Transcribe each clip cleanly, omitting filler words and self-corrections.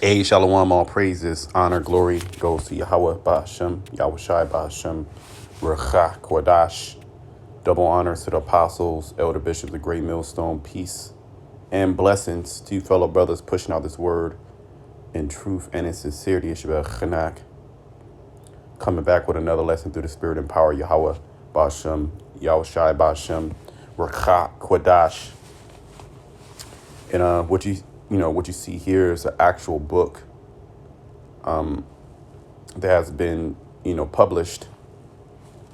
Hey, Shalom, all praises, honor, glory goes to Yahweh Ba'ashem, Yahweh Shai Ba'ashem, Recha Kodash. Double honors to the apostles, elder bishops, the great millstone, peace and blessings to you fellow brothers pushing out this word in truth and in sincerity. Yeshua Chanak, coming back with another lesson through the spirit and power, Yahweh Ba'ashem, Yahweh Shai Ba'ashem, Recha Kodash. And what you see here is an actual book that has been, published.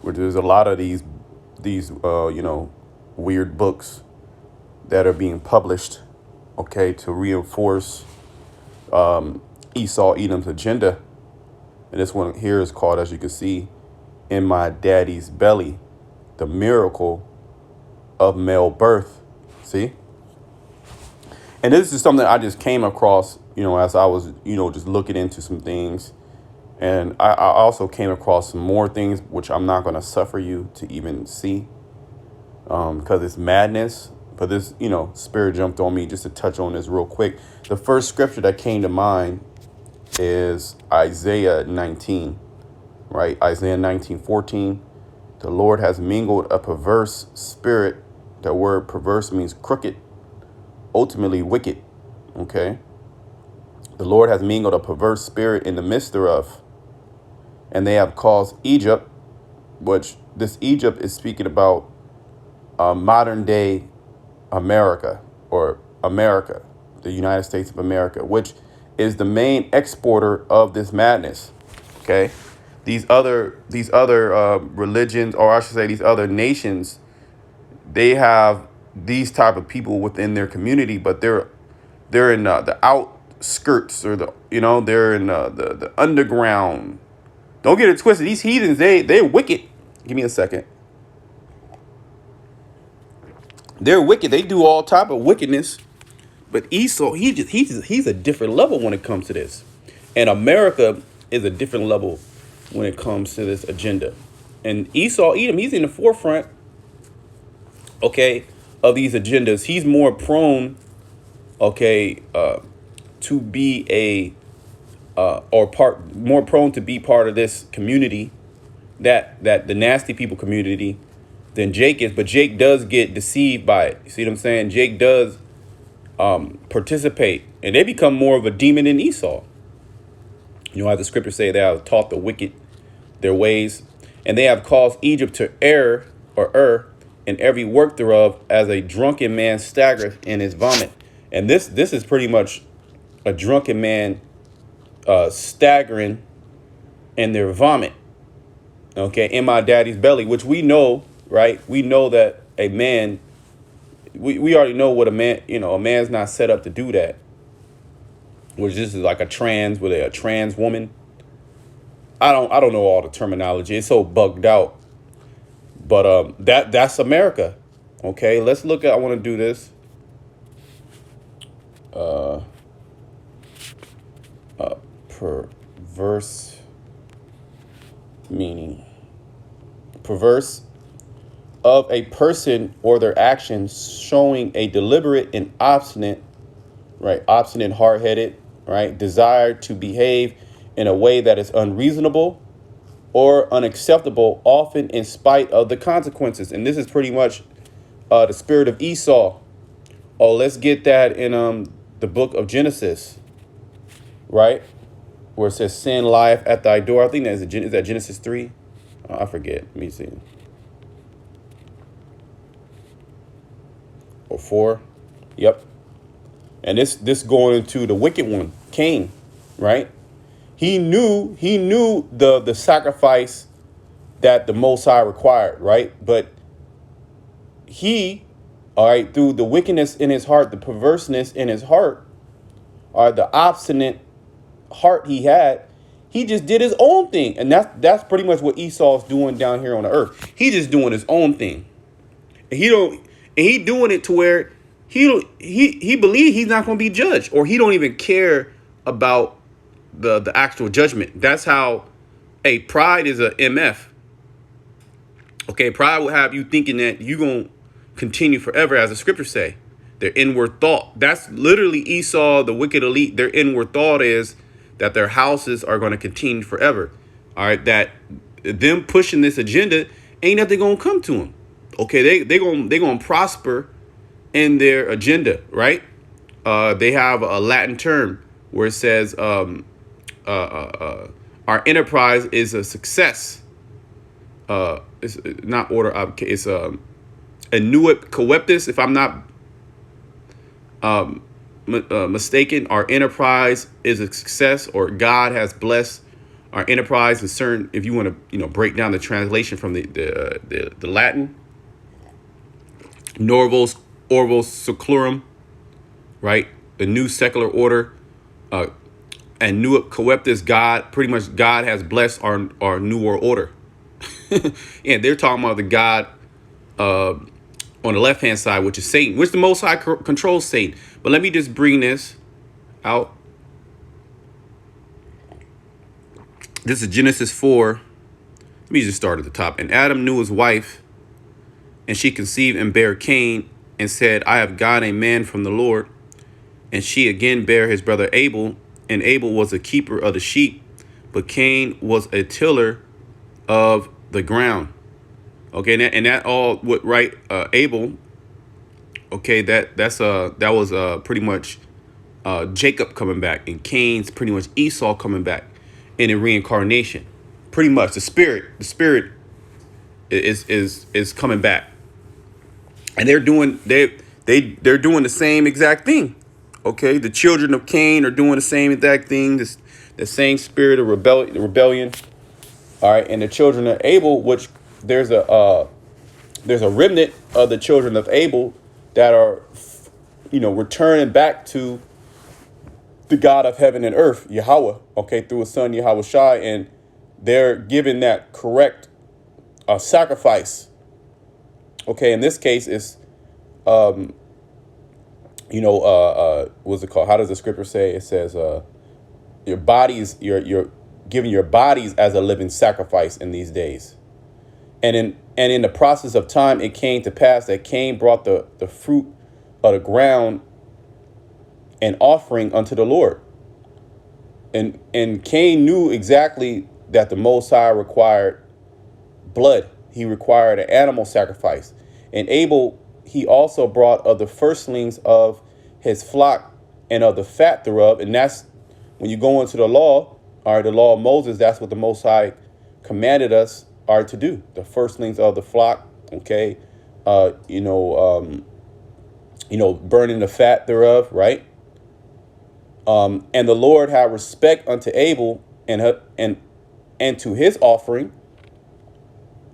Where there's a lot of these weird books that are being published, okay, to reinforce Esau Edom's agenda. And this one here is called, as you can see, In My Daddy's Belly, the Miracle of Male Birth. See? And this is something I just came across, as I was, just looking into some things. And I also came across some more things, which I'm not going to suffer you to even see because it's madness. But this, spirit jumped on me just to touch on this real quick. The first scripture that came to mind is Isaiah 19, right? Isaiah 19:14. The Lord has mingled a perverse spirit. The word perverse means crooked, ultimately wicked. Okay. The Lord has mingled a perverse spirit in the midst thereof. And they have caused Egypt, which this Egypt is speaking about modern day America, or America, the United States of America, which is the main exporter of this madness. Okay. These other religions, or I should say these other nations, they have these type of people within their community, but they're in the outskirts, or they're in the underground. Don't get it twisted. These heathens, they're wicked. Give me a second. They're wicked. They do all type of wickedness. But Esau, he's a different level when it comes to this. And America is a different level when it comes to this agenda. And Esau, Edom, he's in the forefront, okay, of these agendas. He's more prone, okay, to be more prone to be part of this community, that the nasty people community, than Jake is. But Jake does get deceived by it. You see what I'm saying? Jake does participate, and they become more of a demon than Esau. How the scriptures say they have taught the wicked their ways, and they have caused Egypt to err in every work thereof, as a drunken man staggereth in his vomit. And this is pretty much a drunken man staggering in their vomit. Okay, in my daddy's belly, which we know, right? We know that a man, we already know what a man, a man's not set up to do that. Which this is like a trans woman. I don't know all the terminology. It's so bugged out. But that's America. Okay, let's look at, I want to do this. Perverse meaning. Perverse of a person or their actions, showing a deliberate and obstinate, hard-headed, right, desire to behave in a way that is unreasonable or unacceptable, often in spite of the consequences. And this is pretty much the spirit of Esau. Oh, let's get that in the book of Genesis, right, where it says sin lieth at thy door. I think is that Genesis 3? I forget. Let me see. Or 4. Yep. And this going into the wicked one, Cain, right? He knew the sacrifice that the Most High required, right? But he, all right, through the wickedness in his heart, the perverseness in his heart, or the obstinate heart he had, he just did his own thing. And that's pretty much what Esau's doing down here on the earth. He just doing his own thing. And he doing it to where he believes he's not going to be judged, or he don't even care about the actual judgment. That's how pride is a MF. Okay, pride will have you thinking that you're going to continue forever, as the scriptures say. Their inward thought. That's literally Esau, the wicked elite. Their inward thought is that their houses are going to continue forever. All right. That them pushing this agenda ain't nothing going to come to them. Okay. They're going to prosper in their agenda. Right. They have a Latin term where it says our enterprise is a success. It's not order. It's annuit coeptus. If I'm not mistaken, our enterprise is a success, or God has blessed our enterprise. And certain, if you want to, break down the translation from the Latin, Norvos Orvos Seclorum, right? The new secular order, and Nuit Coeptus, God, pretty much God has blessed our new world order. And they're talking about the God on the left hand side, which is Satan, which the Most High controls Satan. But let me just bring this out. This is Genesis 4. Let me just start at the top. And Adam knew his wife, and she conceived and bare Cain, and said, I have gotten a man from the Lord. And she again bare his brother Abel, and Abel was a keeper of the sheep, but Cain was a tiller of the ground. Okay, and that all what right Abel. Okay, that was pretty much Jacob coming back, and Cain's pretty much Esau coming back in a reincarnation. Pretty much the spirit is coming back, and they're doing the same exact thing. Okay, the children of Cain are doing the same exact thing. The same spirit of rebellion. All right, and the children of Abel, which there's a remnant of the children of Abel that are, returning back to the God of heaven and earth, Yahweh, okay, through his son Yahweh Shai, and they're given that correct sacrifice. Okay, in this case, it's what's it called? How does the scripture say? It says your bodies, you're giving your bodies as a living sacrifice in these days. And in the process of time, it came to pass that Cain brought the fruit of the ground an offering unto the Lord. And Cain knew exactly that the Most High required blood. He required an animal sacrifice. And Abel, he also brought of the firstlings of his flock and of the fat thereof. And that's when you go into the law, or the law of Moses, that's what the Most High commanded us are to do. The firstlings of the flock, okay, burning the fat thereof, right? And the Lord had respect unto Abel and to his offering,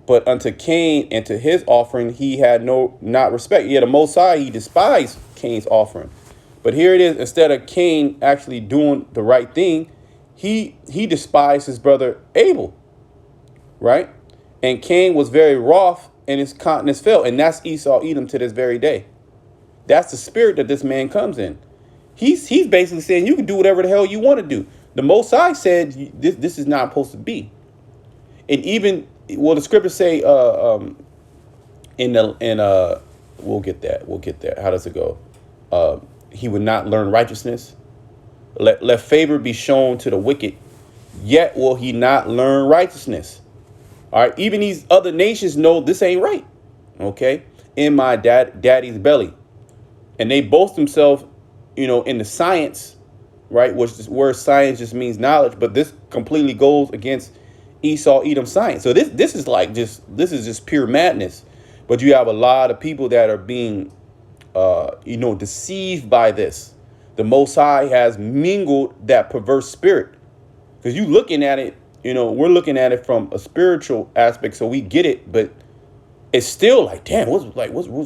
but unto Cain and to his offering he had not respect. Yeah, the Most High, he despised Cain's offering. But here it is, instead of Cain actually doing the right thing, he despised his brother Abel, right? And Cain was very wroth, and his countenance fell. And that's Esau Edom to this very day. That's the spirit that this man comes in. He's basically saying you can do whatever the hell you want to do. The Most High said this is not supposed to be. And even the scriptures say we'll get that. How does it go? He would not learn righteousness. Let favor be shown to the wicked, yet will he not learn righteousness. All right, even these other nations know this ain't right. Okay, in my daddy's belly, and they boast themselves, in the science, right? Which this word science just means knowledge, but this completely goes against Esau Edom science. So this is just pure madness. But you have a lot of people that are being, deceived by this. The Most High has mingled that perverse spirit, because you looking at it, we're looking at it from a spiritual aspect, so we get it, but it's still like, damn, what's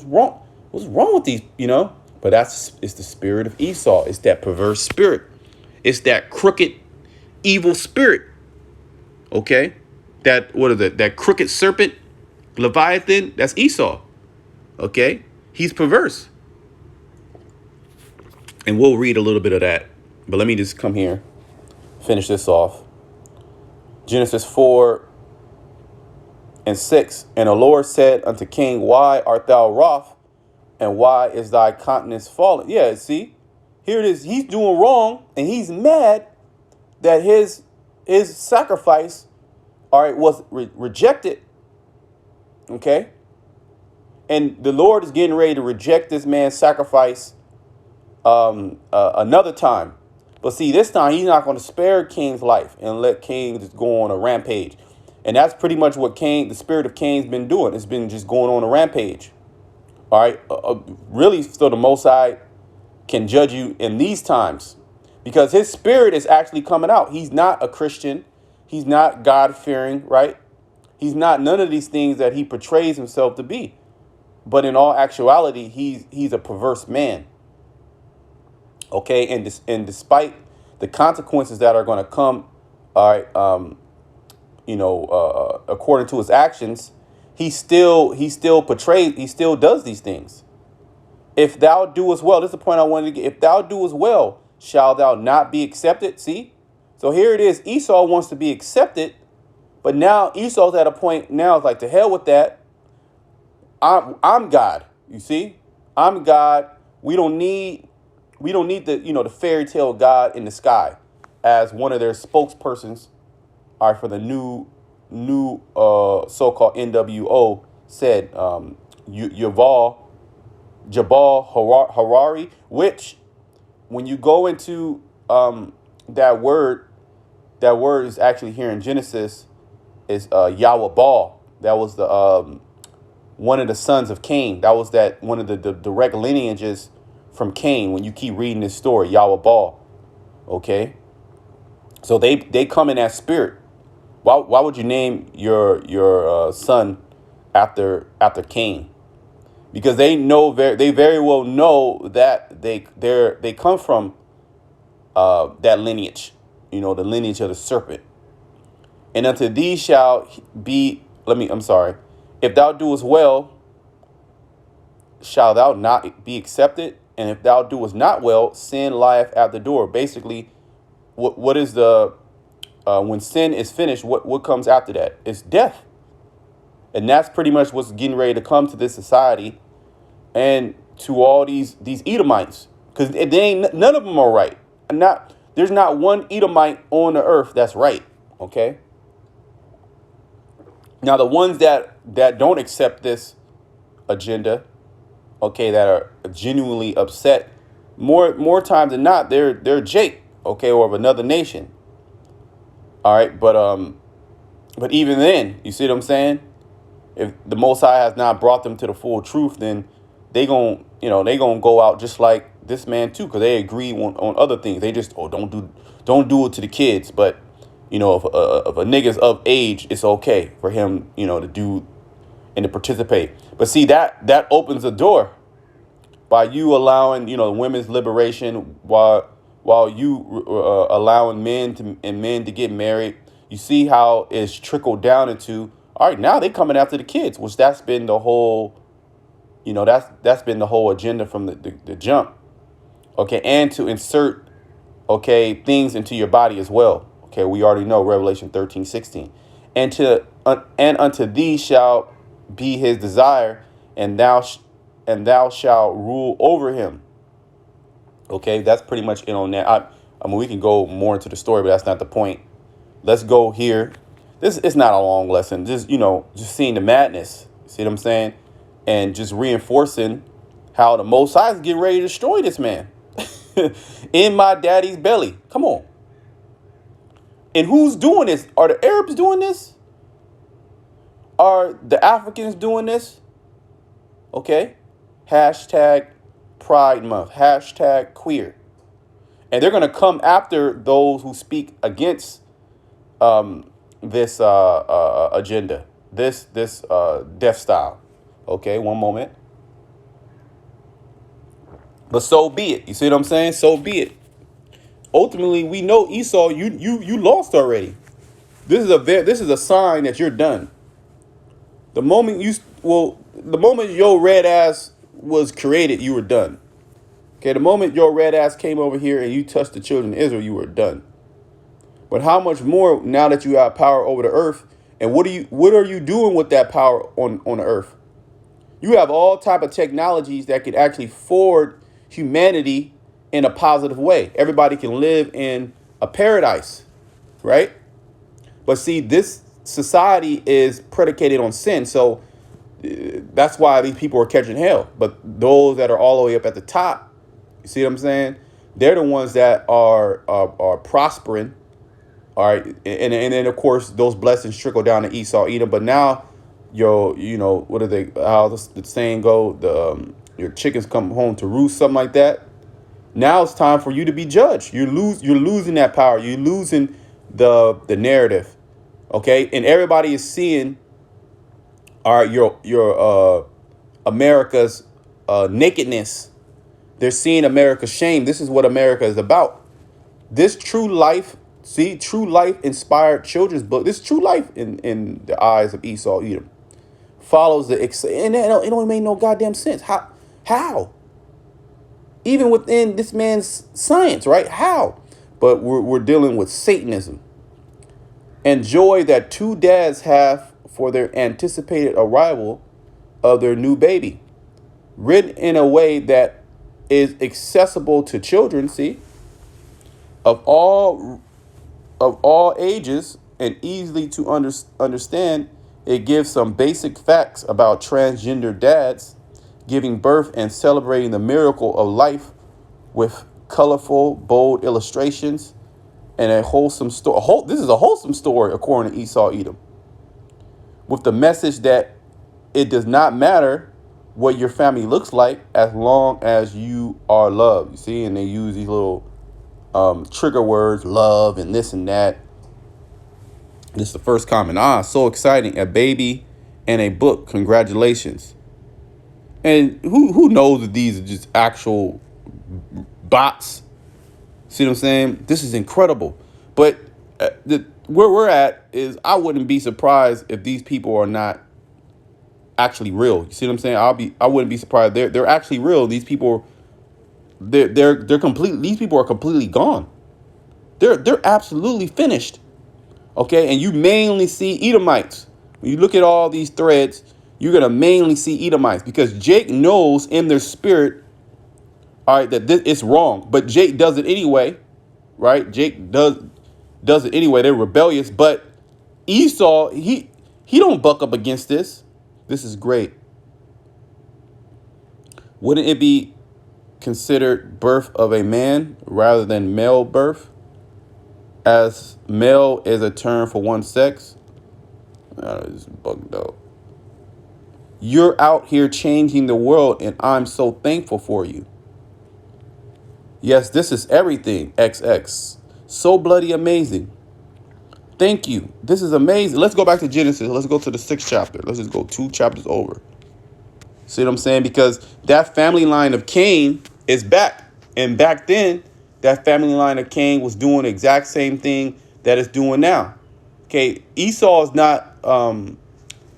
wrong? What's wrong with these, But it's the spirit of Esau. It's that perverse spirit. It's that crooked, evil spirit. Okay, that crooked serpent, Leviathan. That's Esau. Okay, he's perverse. And we'll read a little bit of that. But let me just come here, finish this off. Genesis 4:6. And the Lord said unto Cain, why art thou wroth And why is thy countenance fallen? Yeah, see, here it is. He's doing wrong, and he's mad that his sacrifice, all right, was rejected. Okay, and the Lord is getting ready to reject this man's sacrifice another time. But see, this time he's not going to spare Cain's life and let Cain just go on a rampage. And that's pretty much what the spirit of Cain's been doing. It's been just going on a rampage. All right. Really, so the Most High can judge you in these times because his spirit is actually coming out. He's not a Christian. He's not God-fearing, right? He's not none of these things that he portrays himself to be. But in all actuality, he's a perverse man. Okay, and despite the consequences that are going to come, all right, according to his actions, he still portrays, he still does these things. If thou doest well, this is the point I wanted to get. If thou doest well, shall thou not be accepted? See, so here it is. Esau wants to be accepted, but now Esau's at a point now. It's like, to hell with that. I'm God. You see, I'm God. We don't need the fairy tale God in the sky as one of their spokespersons. All right, for the new so-called NWO said, Jabal Harari, which when you go into that word is actually here in Genesis is Yahweh. That was the one of the sons of Cain. That was one of the direct lineages from Cain. When you keep reading this story, Yahweh. Okay, so they come in that spirit. Why would you name your son after Cain? Because they very well know that they come from that lineage, the lineage of the serpent. And unto thee shall be, if thou doest well, shall thou not be accepted? And if thou doest not well, sin lieth at the door. Basically, what is when sin is finished, what comes after that? It's death. And that's pretty much what's getting ready to come to this society and to all these Edomites. Because none of them are right. There's not one Edomite on the earth that's right. Okay. Now, the ones that don't accept this agenda, okay, that are genuinely upset, more times than not, they're Jake, okay, or of another nation. All right, but even then, you see what I'm saying? If the Most High has not brought them to the full truth, then they gonna go out just like this man too, because they agree on other things. They just don't do it to the kids, but if a nigga's of age, it's okay for him to do and to participate. But see, that opens the door by you allowing women's liberation while you allowing men to get married. You see how it's trickled down into, all right, now they coming after the kids, which that's been the whole, that's been the whole agenda from the jump. Okay, and to insert, okay, things into your body as well. Okay, we already know Revelation 13:16. And unto thee shall be his desire, and thou shalt rule over him. Okay, that's pretty much it on that. I mean, we can go more into the story, but that's not the point. Let's go here. It's not a long lesson. Just seeing the madness. See what I'm saying? And just reinforcing how the Most High is getting ready to destroy this man in my daddy's belly. Come on. And who's doing this? Are the Arabs doing this? Are the Africans doing this? Okay. Hashtag Pride Month. Hashtag queer. And they're going to come after those who speak against this agenda, this death style. Okay, one moment. But so be it. You see what I'm saying? So be it. Ultimately, we know Esau, you lost already. This is a sign that you're done. The moment your red ass was created, you were done. Okay, the moment your red ass came over here and you touched the children of Israel, you were done. But how much more now that you have power over the earth, and what are you doing with that power on the earth? You have all type of technologies that could actually forward humanity in a positive way. Everybody can live in a paradise, right? But see, this society is predicated on sin. So that's why these people are catching hell. But those that are all the way up at the top, you see what I'm saying? They're the ones that are prospering. All right. And then, of course, those blessings trickle down to Esau, Edom. But now, what are they? How the saying go? Your chickens come home to roost, something like that. Now it's time for you to be judged. You're losing that power. You're losing the narrative. OK, and everybody is seeing. All right, your America's nakedness. They're seeing America's shame. This is what America is about. This true life, true life inspired children's book. This true life in the eyes of Esau, Edom, follows and it don't make no goddamn sense. How? Even within this man's science, right? How? But we're dealing with Satanism and joy that two dads have for their anticipated arrival of their new baby, written in a way that is accessible to children, of all ages and easily to understand. It gives some basic facts about transgender dads giving birth and celebrating the miracle of life with colorful, bold illustrations and a wholesome story. This is a wholesome story, according to Esau, Edom, with the message that it does not matter what your family looks like as long as you are loved. You see, and they use these little trigger words, love and this and that. This is the first comment. So exciting. A baby and a book. Congratulations. And who knows that these are just actual bots? See what I'm saying? This is incredible. But where we're at is I wouldn't be surprised if these people are not actually real. You see what I'm saying? I wouldn't be surprised. They're actually real. These people, they're complete. These people are completely gone. They're absolutely finished. Okay, and you mainly see Edomites. When you look at all these threads, you're gonna mainly see Edomites because Jake knows in their spirit, all right, that it's wrong. But Jake does it anyway, right? Jake does it anyway. They're rebellious, but Esau, he don't buck up against this. This is great. Wouldn't it be considered birth of a man rather than male birth, as male is a term for one sex? It's bugged out. You're out here changing the world, and I'm so thankful for you. Yes, this is everything, XX. So bloody amazing. Thank you. This is amazing. Let's go back to Genesis. Let's go to the 6th chapter. Let's just go 2 chapters over. See what I'm saying? Because that family line of Cain is back. And back then, that family line of Cain was doing the exact same thing that it's doing now. Okay, Esau is not,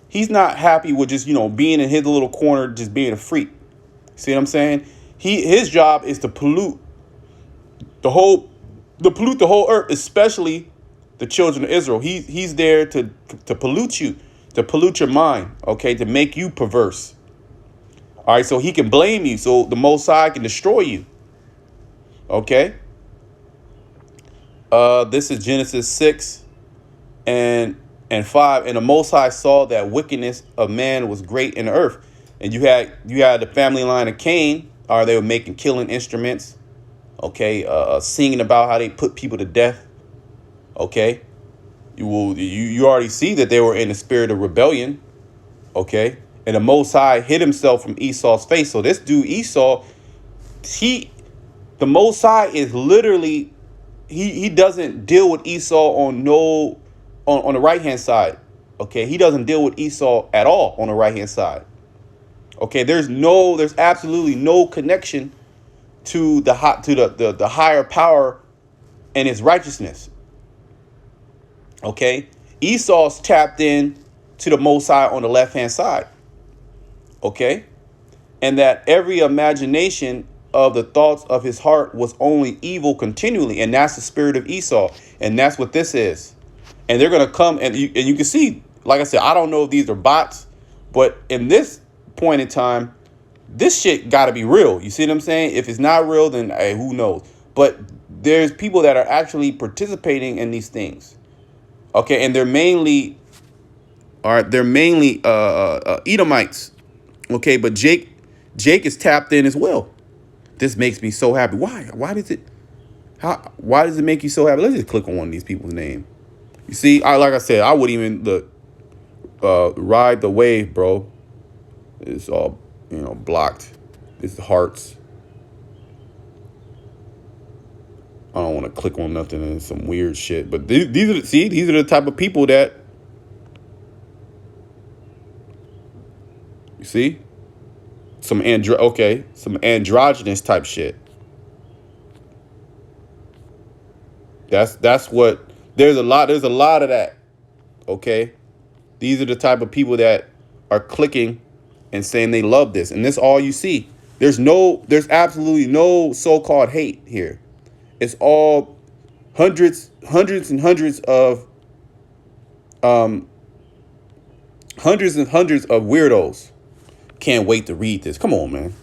he's not happy with just, being in his little corner, just being a freak. See what I'm saying? His job is to pollute the whole earth, especially the children of Israel. He's there to pollute you, to pollute your mind, okay, to make you perverse. All right, so he can blame you, so the Most High can destroy you. Okay. This is Genesis 6 and 5. And the Most High saw that wickedness of man was great in the earth. And you had the family line of Cain. They were making killing instruments. Okay, singing about how they put people to death. Okay, you already see that they were in the spirit of rebellion. Okay, and the Most High hid himself from Esau's face. So this dude Esau, the Most High is literally, he doesn't deal with Esau on the right hand side. Okay, he doesn't deal with Esau at all on the right hand side. Okay, there's absolutely no connection to the higher power and his righteousness. Okay, Esau's tapped in to the Most High on the left hand side. Okay, and that every imagination of the thoughts of his heart was only evil continually, and that's the spirit of Esau, and that's what this is. And they're gonna come, and you can see, like I said, I don't know if these are bots, but in this point in time, this shit got to be real. You see what I'm saying? If it's not real, then hey, who knows? But there's people that are actually participating in these things. Okay, and they're mainly Edomites. Okay, but Jake is tapped in as well. This makes me so happy. Why? Why does it make you so happy? Let's just click on one of these people's name. You see, like I said, I wouldn't even ride the wave, bro. It's all, blocked. It's hearts. I don't want to click on nothing and some weird shit. But these are the type of people that, you see, some androgynous type shit. That's what there's a lot of that. Okay, these are the type of people that are clicking and saying they love this, and this all you see. There's absolutely no so-called hate here. It's all hundreds and hundreds of weirdos. Can't wait to read this. Come on, man.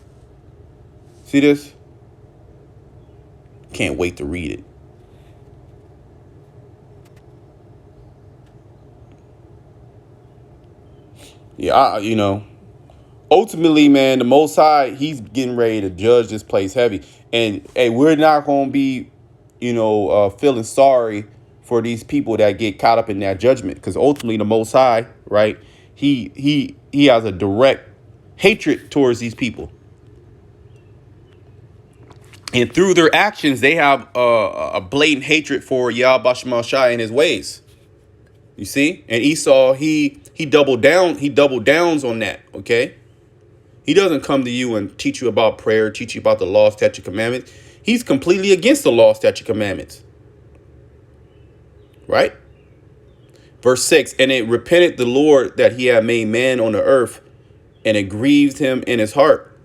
See this? Can't wait to read it. Yeah, ultimately, man, the Most High, he's getting ready to judge this place heavy. And, hey, we're not going to be, feeling sorry for these people that get caught up in that judgment. Because ultimately, the Most High, right, he has a direct hatred towards these people. And through their actions, they have a blatant hatred for Yahweh Shai and his ways. You see? And Esau, he doubled down. He doubled downs on that. Okay. He doesn't come to you and teach you about prayer, teach you about the law, statute, commandments. He's completely against the law, statute, commandments. Right? Verse 6, and it repented the Lord that he had made man on the earth, and it grieved him in his heart.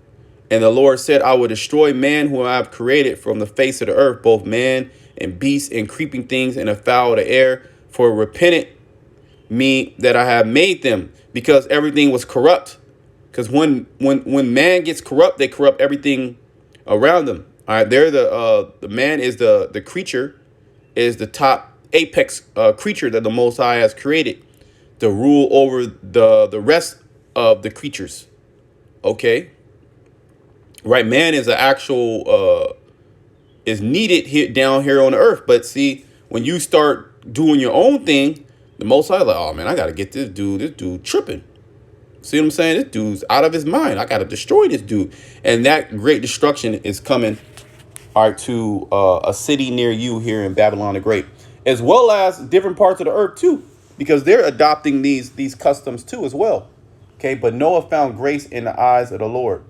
And the Lord said, I will destroy man whom I have created from the face of the earth, both man and beast and creeping things and the fowl of the air, for it repented me that I have made them, because everything was corrupt. Because when man gets corrupt, they corrupt everything around them. All right, they're the man is the creature, is the top apex creature that the Most High has created to rule over the rest of the creatures. Okay, right? Man is an actual is needed here down here on the earth. But see, when you start doing your own thing, the Most High is like, oh man, I gotta get this dude. This dude tripping. See what I'm saying? This dude's out of his mind. I got to destroy this dude. And that great destruction is coming, all right, to a city near you here in Babylon the Great, as well as different parts of the earth, too, because they're adopting these customs, too, as well. OK, but Noah found grace in the eyes of the Lord.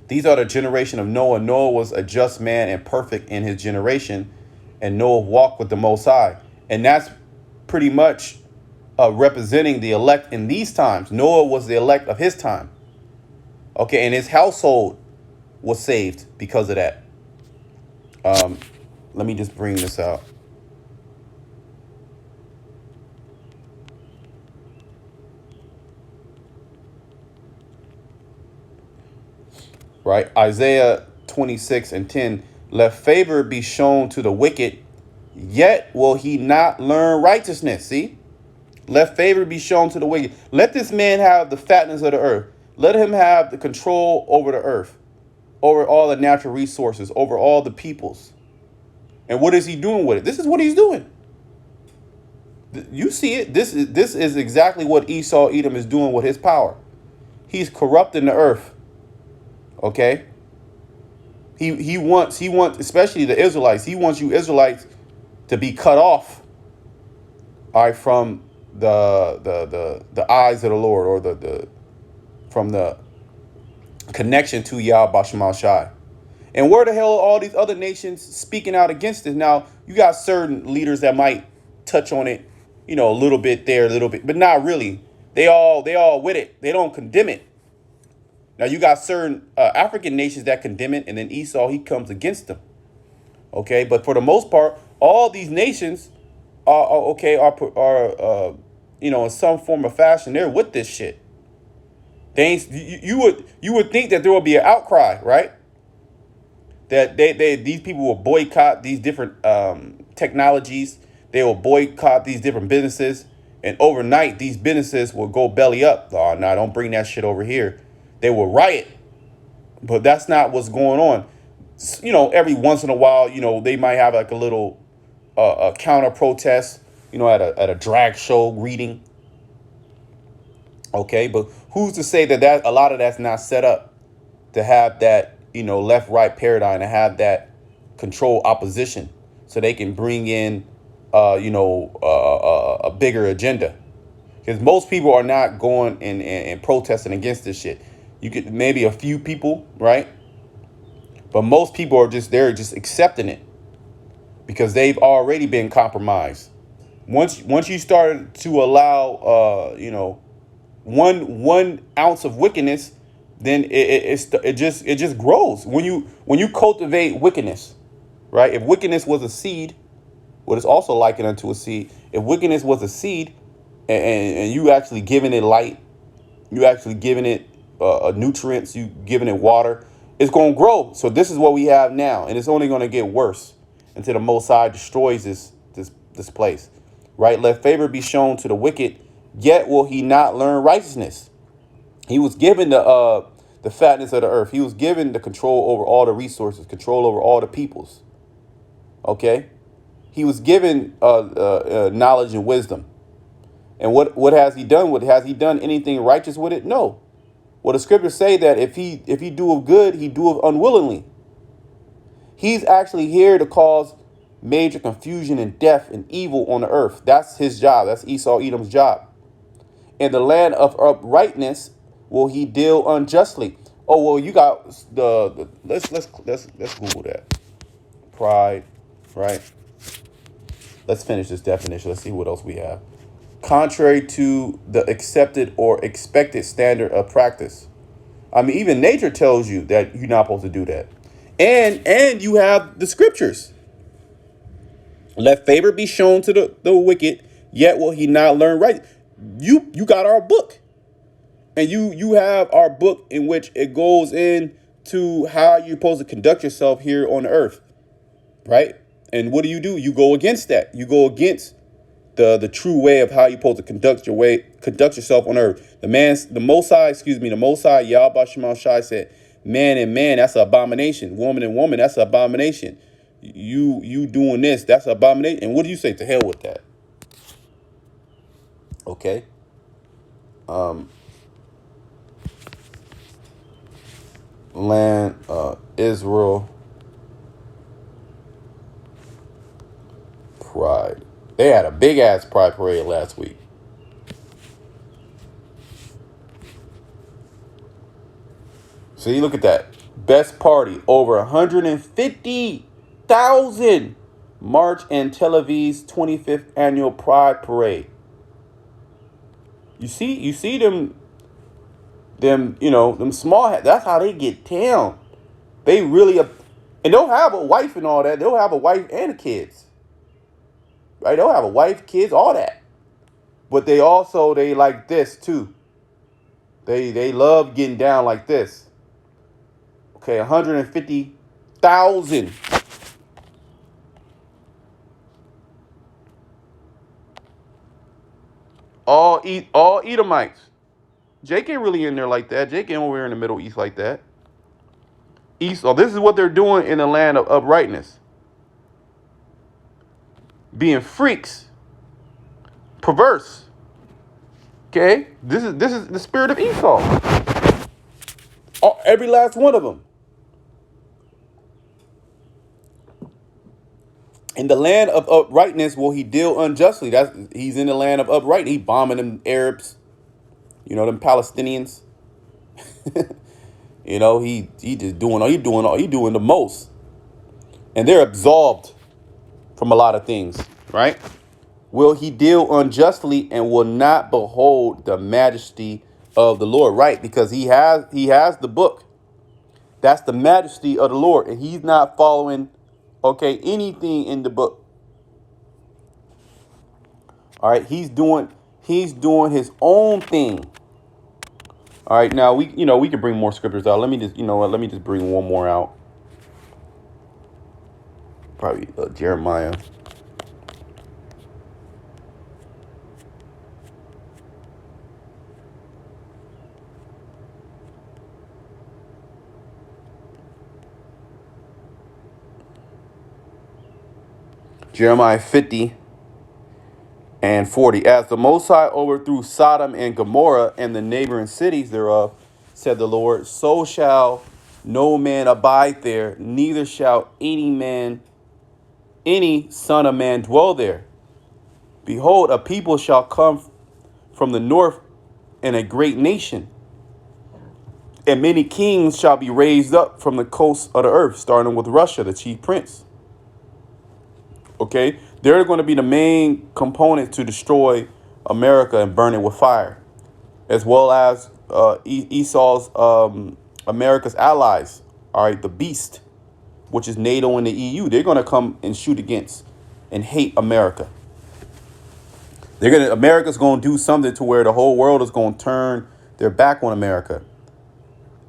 These are the generation of Noah. Noah was a just man and perfect in his generation. And Noah walked with the Most High. And that's pretty much representing the elect in these times. Noah was the elect of his time. Okay, and his household was saved because of that. Let me just bring this out. Right, Isaiah 26:10. Let favor be shown to the wicked, yet will he not learn righteousness. See? Let favor be shown to the wicked. Let this man have the fatness of the earth. Let him have the control over the earth, over all the natural resources, over all the peoples. And what is he doing with it? This is what he's doing. You see it. This is exactly what Esau, Edom is doing with his power. He's corrupting the earth. Okay. He wants, especially the Israelites. He wants you Israelites to be cut off. All right, from the eyes of the Lord, or from the connection to Yahweh Shai. And where the hell are all these other nations speaking out against it? Now, you got certain leaders that might touch on it, a little bit there, a little bit, but not really. They all with it. They don't condemn it. Now, you got certain African nations that condemn it, and then Esau, he comes against them. Okay, but for the most part, all these nations are in some form or fashion, they're with this shit. They ain't, you would think that there would be an outcry, right? That these people will boycott these different technologies. They will boycott these different businesses, and overnight these businesses will go belly up. Oh no, don't bring that shit over here. They will riot, but that's not what's going on. Every once in a while, they might have like a little a counter protest. At a drag show reading. Okay, but who's to say that a lot of that's not set up to have that left right paradigm, to have that control opposition, so they can bring in a bigger agenda. Because most people are not going and protesting against this shit. You get maybe a few people, right? But most people are just accepting it because they've already been compromised. Once you start to allow one ounce of wickedness, then it just grows. When you cultivate wickedness, right? If wickedness was a seed, what is also likened unto a seed. If wickedness was a seed, and you actually giving it light, you actually giving it nutrients, you giving it water, it's going to grow. So this is what we have now, and it's only going to get worse until the Most High destroys this place, right? Let favor be shown to the wicked, yet will he not learn righteousness. He was given the fatness of the earth. He was given the control over all the resources, control over all the peoples. Okay, he was given knowledge and wisdom. And what has he done? Has he done anything righteous with it? No. Well, the scriptures say that if he doeth good, he doeth unwillingly. He's actually here to cause major confusion and death and evil on the earth. That's his job. That's Esau, Edom's job. In the land of uprightness will he deal unjustly. Oh well, you got let's Google that. Pride, right? Let's finish this definition. Let's see what else we have. Contrary to the accepted or expected standard of practice. I mean, even nature tells you that you're not supposed to do that. And you have the scriptures. Let favor be shown to the wicked, yet will he not learn right. You got our book. And you have our book in which it goes into how you're supposed to conduct yourself here on the earth. Right? And what do? You go against that. You go against the true way of how you're supposed to conduct yourself on earth. The Most High, Yahweh Shema Shai said, man and man, that's an abomination. Woman and woman, that's an abomination. You doing this, that's an abomination. And what do you say? To hell with that. Okay. Land, Israel, pride. They had a big ass pride parade last week. See, look at that. Best party, over 150,000 march in Tel Aviv's 25th annual Pride Parade. You see them, them small hats. That's how they get down. They really, and they'll have a wife and all that. They'll have a wife and kids. Right? They'll have a wife, kids, all that. But they like this too. They love getting down like this. Okay, 150,000. All Edomites. Jake ain't really in there like that. Jake ain't over here in the Middle East like that. Esau. This is what they're doing in the land of uprightness. Being freaks. Perverse. Okay? This is the spirit of Esau. Every last one of them. In the land of uprightness will he deal unjustly. He's in the land of upright. He bombing them Arabs, them Palestinians. He just doing the most. And they're absolved from a lot of things, right? Will he deal unjustly and will not behold the majesty of the Lord, right? Because he has the book. That's the majesty of the Lord, and he's not following anything in the book. All right, he's doing his own thing. All right, now we can bring more scriptures out. Let me just, let me just bring one more out. Probably Jeremiah. Jeremiah 50 and 40. As the Most High overthrew Sodom and Gomorrah and the neighboring cities thereof, said the Lord, so shall no man abide there, neither shall any son of man dwell there. Behold, a people shall come from the north, and a great nation, and many kings shall be raised up from the coasts of the earth, starting with Russia, the chief prince. Okay, they're going to be the main component to destroy America and burn it with fire, as well as Esau's America's allies. All right, the beast, which is NATO and the EU. They're going to come and shoot against and hate America. America's going to do something to where the whole world is going to turn their back on America.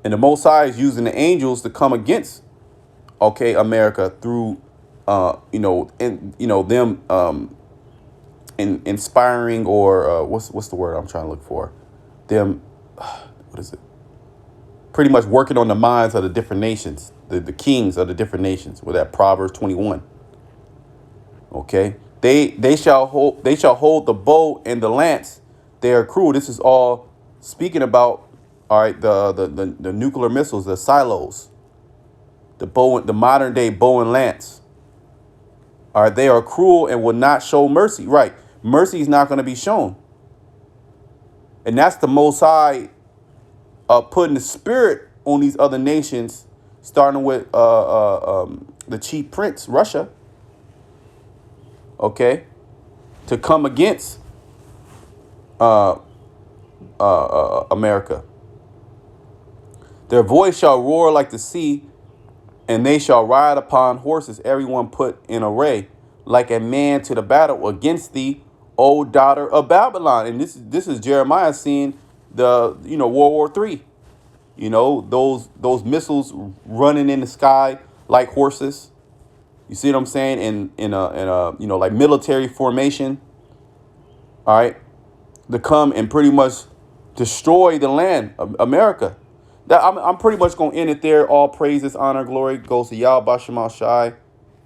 And the Most High is using the angels to come against, America through, them inspiring, or what's the word I'm trying to look for? Them, what is it? Pretty much working on the minds of the different nations, the kings of the different nations, with that Proverbs 21. Okay, they shall hold the bow and the lance. They are cruel. This is all speaking about, all right, the nuclear missiles, the silos, the modern day bow and lance. All right, they are cruel and will not show mercy. Right, mercy is not going to be shown, and that's the Most High putting the spirit on these other nations, starting with the chief prince, Russia. Okay, to come against America. Their voice shall roar like the sea, and they shall ride upon horses, everyone put in array, like a man to the battle against thee, O daughter of Babylon. And this is Jeremiah seeing the World War III. Those missiles running in the sky like horses. You see what I'm saying? In a like military formation. All right, to come and pretty much destroy the land of America. I'm pretty much going to end it there. All praises, honor, glory goes to Yahweh Bashem Al Shai.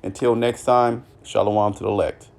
Until next time, shalom to the elect.